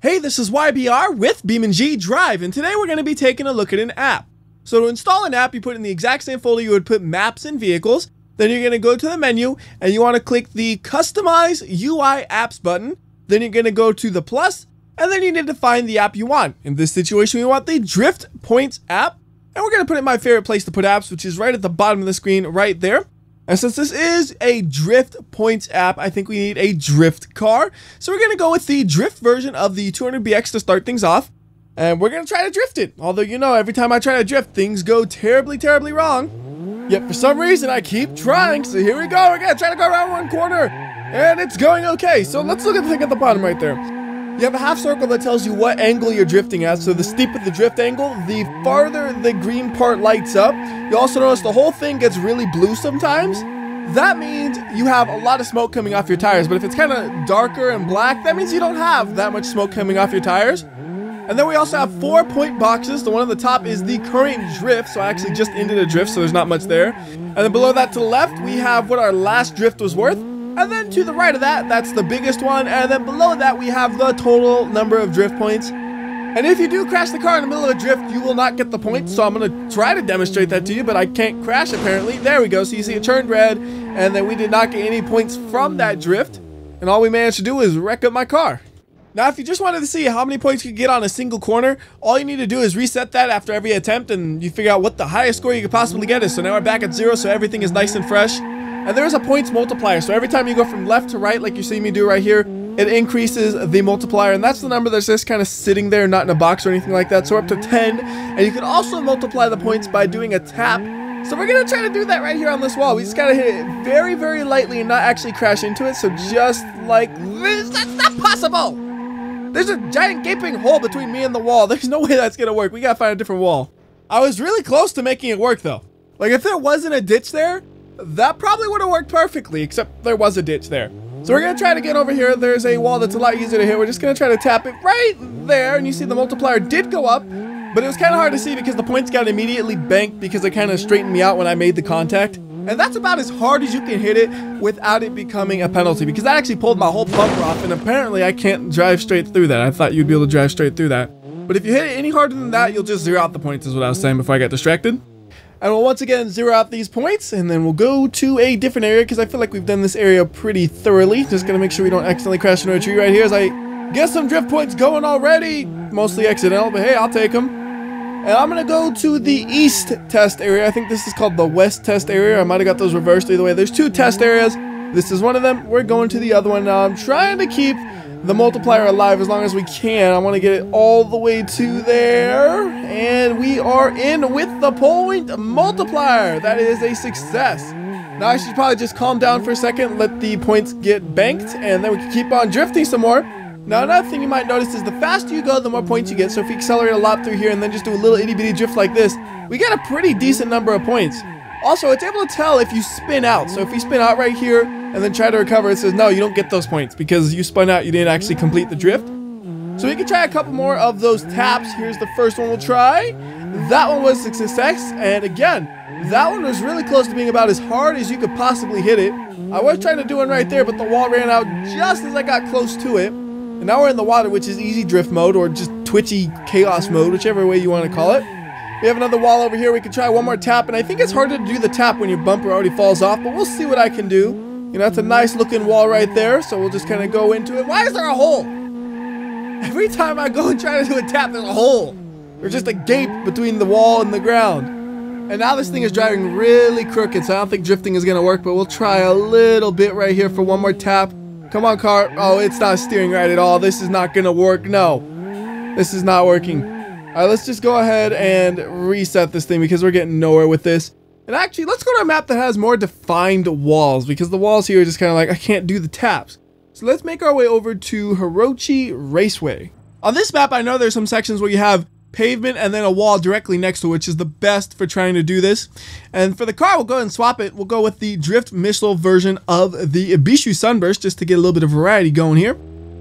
Hey, this is WhyBeAre with BeamNG.drive, and today we're going to be taking a look at an app. So to install an app, you put it in the exact same folder you would put maps and vehicles. Then you're going to go to the menu, and you want to click the Customize UI Apps button. Then you're going to go to the plus, and then you need to find the app you want. In this situation, we want the Drift Points app, and we're going to put it in my favorite place to put apps, which is right at the bottom of the screen right there. And since this is a Drift Points app, I think we need a drift car. So we're going to go with the drift version of the 200BX to start things off. And we're going to try to drift it. Although, you know, every time I try to drift, things go terribly, terribly wrong. Yet for some reason, I keep trying. So here we go. We're going to try to go around one corner. And it's going okay. So let's look at the thing at the bottom right there. You have a half circle that tells you what angle you're drifting at. So the steeper the drift angle, the farther the green part lights up. You also notice the whole thing gets really blue sometimes. That means you have a lot of smoke coming off your tires. But if it's kind of darker and black, that means you don't have that much smoke coming off your tires. And then we also have 4 point boxes. The one on the top is the current drift. So I actually just ended a drift, so there's not much there. And then below that to the left, we have what our last drift was worth. And then to the right of that, that's the biggest one. And then below that, we have the total number of drift points. And if you do crash the car in the middle of a drift, you will not get the points. So I'm going to try to demonstrate that to you, but I can't crash apparently. There we go. So you see it turned red, and then we did not get any points from that drift. And all we managed to do is wreck up my car. Now, if you just wanted to see how many points you could get on a single corner, all you need to do is reset that after every attempt, and you figure out what the highest score you could possibly get is. So now we're back at 0, so everything is nice and fresh. And there's a points multiplier, so every time you go from left to right, like you see me do right here, it increases the multiplier, and that's the number that's just kind of sitting there, not in a box or anything like that. So we're up to 10, and you can also multiply the points by doing a tap. So we're going to try to do that right here on this wall. We just got to hit it very, very lightly and not actually crash into it. So just like this, that's not possible! There's a giant gaping hole between me and the wall. There's no way that's going to work. We got to find a different wall. I was really close to making it work, though. Like, if there wasn't a ditch there, that probably would have worked perfectly, except there was a ditch there. So we're going to try to get over here. There's a wall that's a lot easier to hit. We're just going to try to tap it right there, and you see the multiplier did go up, but it was kind of hard to see because the points got immediately banked because it kind of straightened me out when I made the contact. And that's about as hard as you can hit it without it becoming a penalty, because that actually pulled my whole bumper off, and apparently I can't drive straight through that. I thought you'd be able to drive straight through that. But if you hit it any harder than that, you'll just zero out the points, is what I was saying before I got distracted. And we'll once again zero out these points, and then we'll go to a different area because I feel like we've done this area pretty thoroughly. Just gonna make sure we don't accidentally crash into a tree right here as I get some drift points going already. Mostly accidental, but hey, I'll take them. And I'm gonna go to the east test area. I think this is called the west test area. I might have got those reversed either way. There's 2 test areas. This is one of them. We're going to the other one now. I'm trying to keep the multiplier alive as long as we can. I want to get it all the way to there, and we are in with the point multiplier. That is a success. Now I should probably just calm down for a second, let the points get banked, and then we can keep on drifting some more. Now another thing you might notice is the faster you go, the more points you get. So if you accelerate a lot through here and then just do a little itty bitty drift like this, we get a pretty decent number of points. Also, it's able to tell if you spin out. So if you spin out right here and then try to recover, it says, no, you don't get those points because you spun out, you didn't actually complete the drift. So we can try a couple more of those taps. Here's the first one we'll try. That one was a success. And again, that one was really close to being about as hard as you could possibly hit it. I was trying to do one right there, but the wall ran out just as I got close to it. And now we're in the water, which is easy drift mode or just twitchy chaos mode, whichever way you want to call it. We have another wall over here. We can try one more tap, and I think it's harder to do the tap when your bumper already falls off, but we'll see what I can do. You know, that's a nice looking wall right there, so we'll just kind of go into it. Why is there a hole? Every time I go and try to do a tap, there's a hole. There's just a gape between the wall and the ground. And now this thing is driving really crooked, so I don't think drifting is going to work, but we'll try a little bit right here for one more tap. Come on, car. Oh, it's not steering right at all. This is not going to work. No, this is not working. All right, let's just go ahead and reset this thing because we're getting nowhere with this. And actually, let's go to a map that has more defined walls because the walls here are just kind of like, I can't do the taps. So let's make our way over to Hirochi Raceway. On this map, I know there's some sections where you have pavement and then a wall directly next to it, which is the best for trying to do this. And for the car, we'll go ahead and swap it. We'll go with the Drift Missile version of the Bishu Sunburst just to get a little bit of variety going here.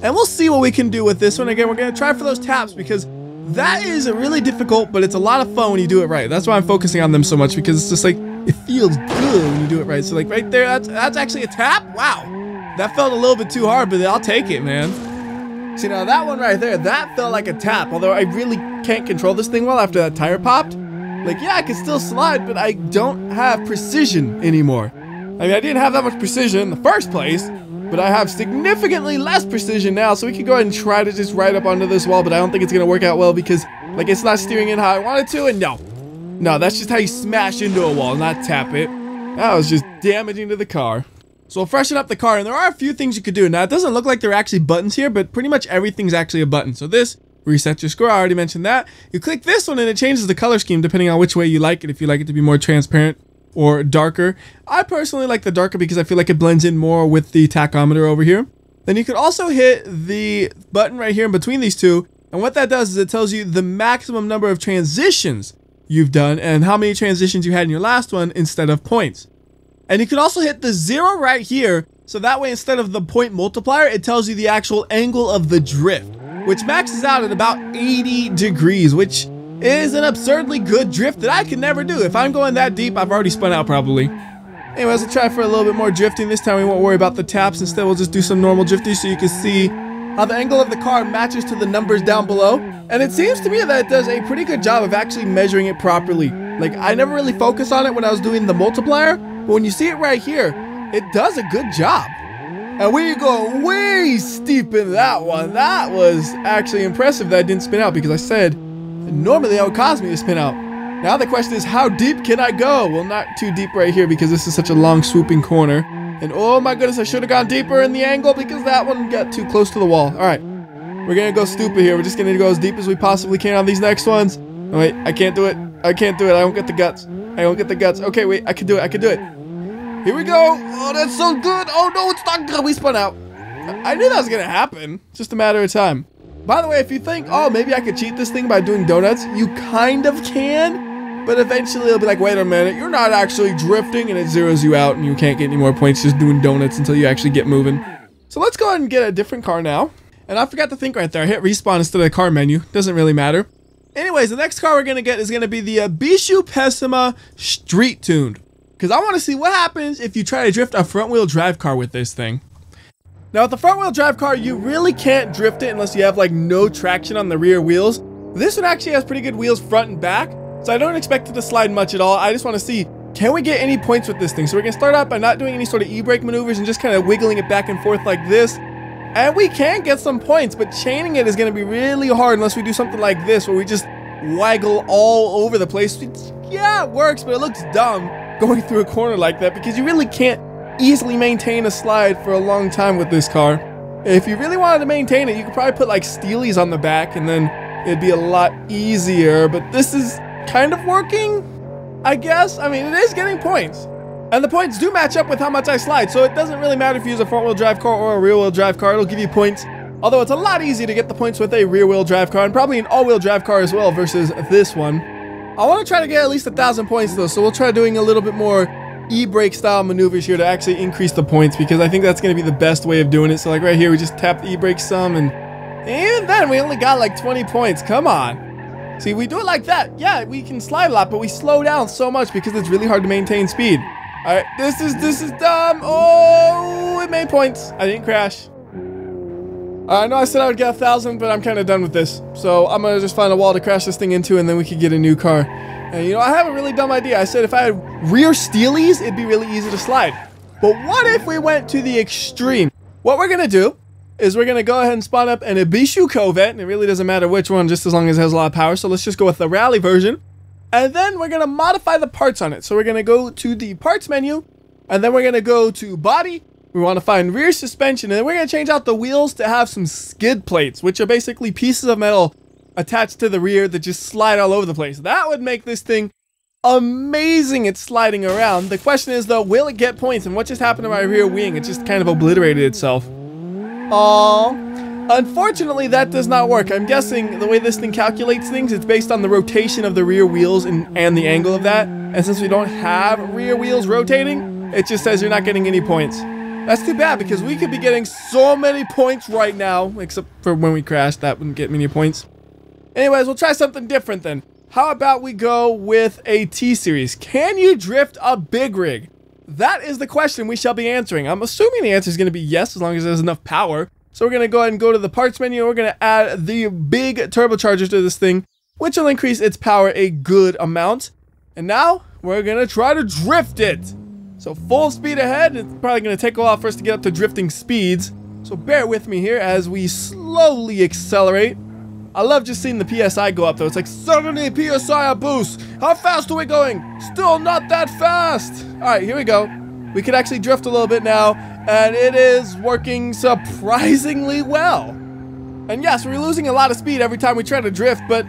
And we'll see what we can do with this one. Again, we're going to try for those taps because that is really difficult, but it's a lot of fun when you do it right. That's why I'm focusing on them so much because it's just like, it feels good when you do it right. So like right there, that's actually a tap. Wow. That felt a little bit too hard, but I'll take it, man. See, now that one right there, that felt like a tap, although I really can't control this thing well after that tire popped. Like, yeah, I can still slide, but I don't have precision anymore. I mean, I didn't have that much precision in the first place, but I have significantly less precision now, so we can go ahead and try to just ride up onto this wall, but I don't think it's going to work out well because, like, it's not steering in how I want it to, and no, that's just how you smash into a wall, not tap it. That was just damaging to the car. So we'll freshen up the car, and there are a few things you could do. Now, it doesn't look like there are actually buttons here, but pretty much everything's actually a button. So this, reset your score, I already mentioned that. You click this one, and it changes the color scheme depending on which way you like it, if you like it to be more transparent or darker. I personally like the darker because I feel like it blends in more with the tachometer over here. Then you could also hit the button right here in between these two, and what that does is it tells you the maximum number of transitions you've done and how many transitions you had in your last one instead of points. And you can also hit the 0 right here, so that way instead of the point multiplier, it tells you the actual angle of the drift, which maxes out at about 80 degrees, which is an absurdly good drift that I could never do. If I'm going that deep, I've already spun out probably. Anyways, we'll try for a little bit more drifting. This time we won't worry about the taps. Instead, we'll just do some normal drifting so you can see how the angle of the car matches to the numbers down below. And it seems to me that it does a pretty good job of actually measuring it properly. Like, I never really focused on it when I was doing the multiplier, but when you see it right here, it does a good job. And we go way steep in that one. That was actually impressive that I didn't spin out because I said normally that would cause me to spin out. Now the question is, how deep can I go? Well, not too deep right here because this is such a long swooping corner. And oh my goodness, I should have gone deeper in the angle because that one got too close to the wall. All right, we're gonna go stupid here. We're just gonna go as deep as we possibly can on these next ones. Oh, wait, I can't do it. I can't do it. I don't get the guts. I don't get the guts. Okay, wait, I can do it. I can do it. Here we go. Oh, that's so good. Oh no, it's not good. We spun out. I knew that was gonna happen. It's just a matter of time. By the way, if you think, oh, maybe I could cheat this thing by doing donuts, you kind of can, but eventually it'll be like, wait a minute, you're not actually drifting, and it zeroes you out and you can't get any more points just doing donuts until you actually get moving. So let's go ahead and get a different car now. And I forgot to think right there. I hit respawn instead of the car menu. Doesn't really matter. Anyways, the next car we're going to get is going to be the BeamNG Street Tuned. Because I want to see what happens if you try to drift a front-wheel drive car with this thing. Now, with the front-wheel drive car, you really can't drift it unless you have, like, no traction on the rear wheels. This one actually has pretty good wheels front and back, so I don't expect it to slide much at all. I just want to see, can we get any points with this thing? So we're going to start out by not doing any sort of e-brake maneuvers and just kind of wiggling it back and forth like this. And we can get some points, but chaining it is going to be really hard unless we do something like this, where we just waggle all over the place. Yeah, it works, but it looks dumb going through a corner like that because you really can't easily maintain a slide for a long time with this car. If you really wanted to maintain it, you could probably put like steelies on the back and then it'd be a lot easier, but this is kind of working, I guess. I mean, it is getting points. And the points do match up with how much I slide, so it doesn't really matter if you use a front-wheel drive car or a rear-wheel drive car, it'll give you points. Although it's a lot easier to get the points with a rear-wheel drive car and probably an all-wheel drive car as well versus this one. I want to try to get at least 1,000 points though, so we'll try doing a little bit more e-brake style maneuvers here to actually increase the points because I think that's going to be the best way of doing it. So like right here, we just tap the e-brake some and even then we only got like 20 points. Come on. See, we do it like that. Yeah, we can slide a lot, but we slow down so much because it's really hard to maintain speed. All right, this is dumb. Oh, it made points. I didn't crash. I know I said I would get 1,000, but I'm kind of done with this. So I'm going to just find a wall to crash this thing into, and then we could get a new car. And you know, I have a really dumb idea. I said if I had rear steelies, it'd be really easy to slide. But what if we went to the extreme? What we're going to do is we're going to go ahead and spawn up an BeamNG Corvette, and it really doesn't matter which one, just as long as it has a lot of power. So let's just go with the rally version. And then we're going to modify the parts on it. So we're going to go to the parts menu, and then we're going to go to body. We want to find rear suspension, and then we're going to change out the wheels to have some skid plates, which are basically pieces of metal attached to the rear that just slide all over the place. That would make this thing amazing at sliding around. The question is though, will it get points? And what just happened to my rear wing? It just kind of obliterated itself. Aww. Unfortunately, that does not work. I'm guessing the way this thing calculates things, it's based on the rotation of the rear wheels and the angle of that. And since we don't have rear wheels rotating, it just says you're not getting any points. That's too bad because we could be getting so many points right now, except for when we crashed, that wouldn't get many points. Anyways, we'll try something different then. How about we go with a T-Series? Can you drift a big rig? That is the question we shall be answering. I'm assuming the answer is going to be yes, as long as there's enough power. So we're going to go ahead and go to the parts menu. And we're going to add the big turbocharger to this thing, which will increase its power a good amount. And now we're going to try to drift it. So full speed ahead. It's probably going to take a while for us to get up to drifting speeds. So bear with me here as we slowly accelerate. I love just seeing the PSI go up though. It's like 70 PSI a boost. How fast are we going? Still not that fast. All right, here we go. We can actually drift a little bit now, and it is working surprisingly well. And yes, we're losing a lot of speed every time we try to drift, but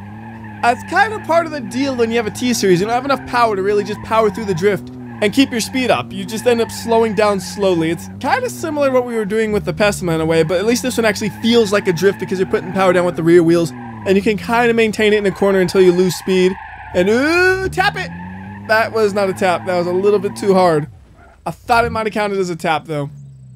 that's kind of part of the deal when you have a T-Series. You don't have enough power to really just power through the drift and keep your speed up. You just end up slowing down slowly. It's kind of similar to what we were doing with the Pessima in a way, but at least this one actually feels like a drift because you're putting power down with the rear wheels, and you can kind of maintain it in a corner until you lose speed. And ooh, tap it! That was not a tap. That was a little bit too hard. I thought it might have counted as a tap though.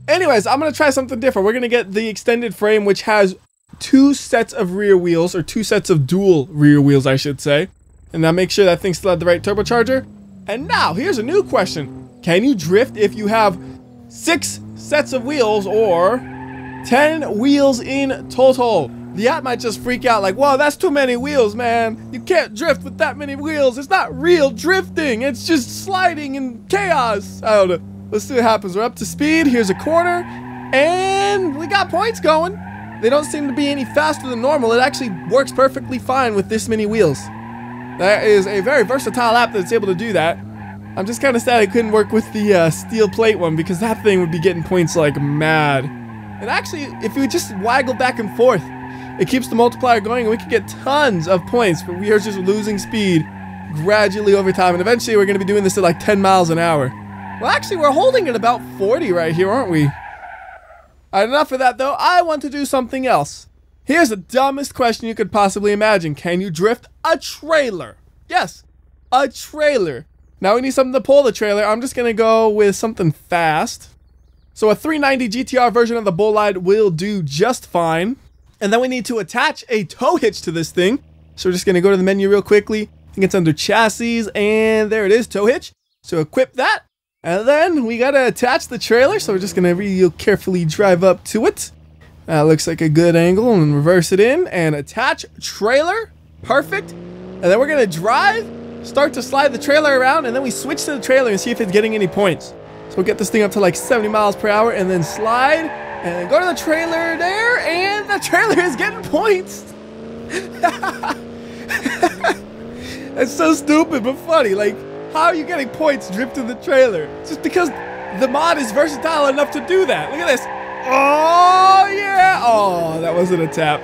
Anyways, I'm going to try something different. We're going to get the extended frame, which has 2 sets of rear wheels, or 2 sets of dual rear wheels, I should say. And now make sure that thing still had the right turbocharger. And now, here's a new question. Can you drift if you have 6 sets of wheels or 10 wheels in total? The app might just freak out like, whoa, that's too many wheels, man. You can't drift with that many wheels. It's not real drifting. It's just sliding and chaos. I don't know. Let's see what happens. We're up to speed. Here's a corner. And we got points going. They don't seem to be any faster than normal. It actually works perfectly fine with this many wheels. That is a very versatile app that's able to do that. I'm just kind of sad it couldn't work with the steel plate one, because that thing would be getting points like mad. And actually, if you just waggle back and forth, it keeps the multiplier going, and we could get tons of points, but we are just losing speed gradually over time. And eventually, we're going to be doing this at like 10 miles an hour. Well, actually, we're holding at about 40 right here, aren't we? All right, enough of that, though. I want to do something else. Here's the dumbest question you could possibly imagine. Can you drift a trailer? Yes, a trailer. Now we need something to pull the trailer. I'm just going to go with something fast. So a 390 GTR version of the Bolide will do just fine. And then we need to attach a tow hitch to this thing. So we're just going to go to the menu real quickly. I think it's under chassis, and there it is, tow hitch. So equip that. And then we got to attach the trailer. So we're just going to real carefully drive up to it. That looks like a good angle, and reverse it in and attach trailer. Perfect. And then we're going to drive, start to slide the trailer around, and then we switch to the trailer and see if it's getting any points. So we'll get this thing up to like 70 miles per hour and then slide and then go to the trailer there, and the trailer is getting points. That's so stupid but funny. Like, how are you getting points drifting the trailer? Just because the mod is versatile enough to do that. Look at this. Oh, yeah. Oh, that wasn't a tap.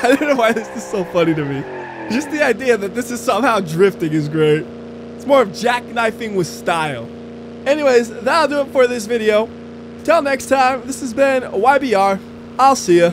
I don't know why this is so funny to me. Just the idea that this is somehow drifting is great. It's more of jackknifing with style. Anyways, that'll do it for this video. Till next time, this has been WhyBeAre. I'll see ya.